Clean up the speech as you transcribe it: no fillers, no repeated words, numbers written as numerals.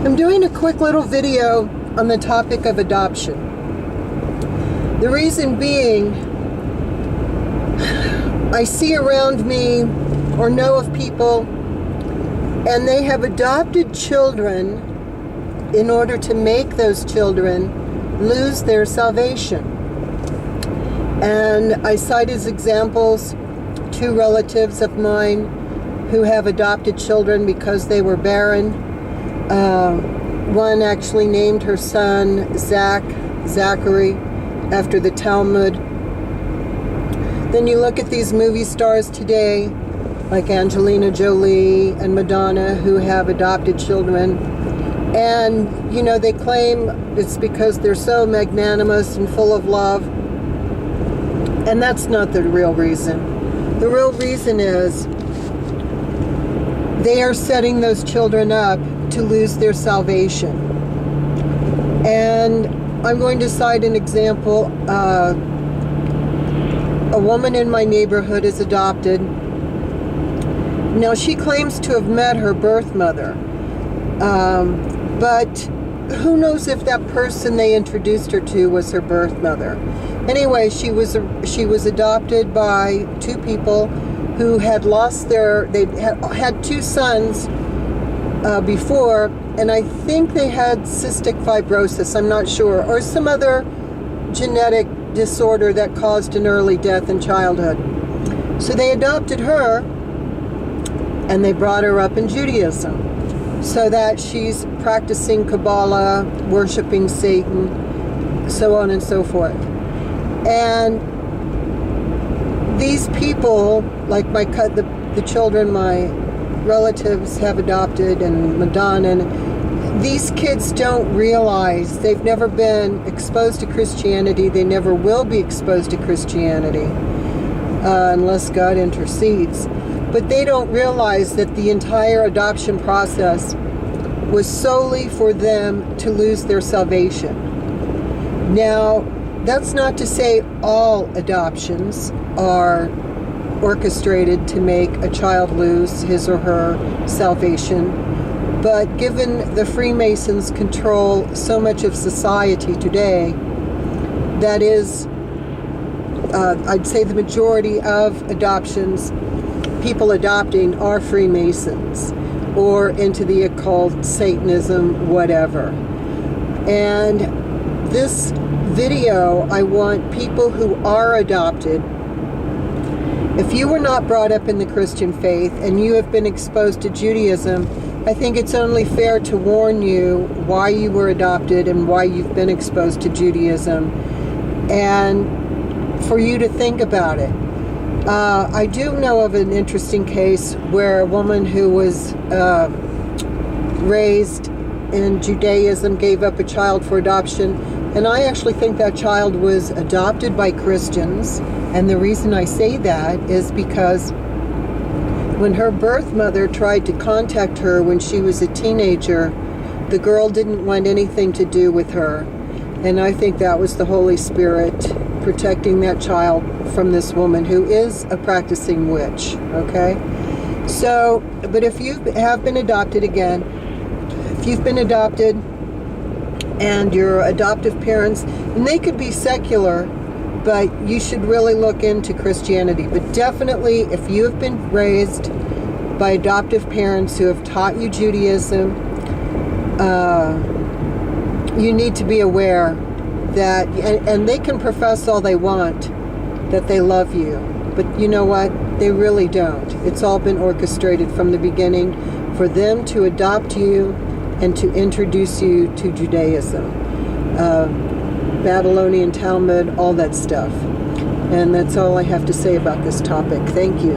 I'm doing a quick little video on the topic of adoption. The reason being, I see around me or know of people and they have adopted children in order to make those children lose their salvation. And I cite as examples two relatives of mine who have adopted children because they were barren. One actually named her son Zachary, after the Talmud. Then you look at these movie stars today, like Angelina Jolie and Madonna, who have adopted children. And, you know, they claim it's because they're so magnanimous and full of love. And that's not the real reason. The real reason is they are setting those children up to lose their salvation. And I'm going to cite an example. A woman in my neighborhood is adopted. Now, she claims to have met her birth mother. But who knows if that person they introduced her to was her birth mother. Anyway, she was adopted by two people who had lost they had two sons before, and I think they had cystic fibrosis, I'm not sure, or some other genetic disorder that caused an early death in childhood. So they adopted her, and they brought her up in Judaism, so that she's practicing Kabbalah, worshiping Satan, so on and so forth. And these people, like the children my relatives have adopted, and Madonna, and these kids don't realize they've never been exposed to Christianity. They never will be exposed to Christianity unless God intercedes. But they don't realize that the entire adoption process was solely for them to lose their salvation. Now, that's not to say all adoptions are orchestrated to make a child lose his or her salvation. But given the Freemasons control so much of society today, that is, I'd say the majority of adoptions, people adopting are Freemasons or into the occult, Satanism, whatever. And this video, I want people who are adopted. If you were not brought up in the Christian faith and you have been exposed to Judaism, I think it's only fair to warn you why you were adopted and why you've been exposed to Judaism, and for you to think about it. I do know of an interesting case where a woman who was raised in Judaism gave up a child for adoption, and I actually think that child was adopted by Christians. And the reason I say that is because when her birth mother tried to contact her when she was a teenager, the girl didn't want anything to do with her. And I think that was the Holy Spirit protecting that child from this woman who is a practicing witch, okay? So, but if you have been adopted again, if you've been adopted and your adoptive parents, and they could be secular, but you should really look into Christianity. But definitely, if you have been raised by adoptive parents who have taught you Judaism, you need to be aware that, and they can profess all they want, that they love you. But you know what? They really don't. It's all been orchestrated from the beginning for them to adopt you and to introduce you to Judaism. Babylonian Talmud, all that stuff. And that's all I have to say about this topic. Thank you.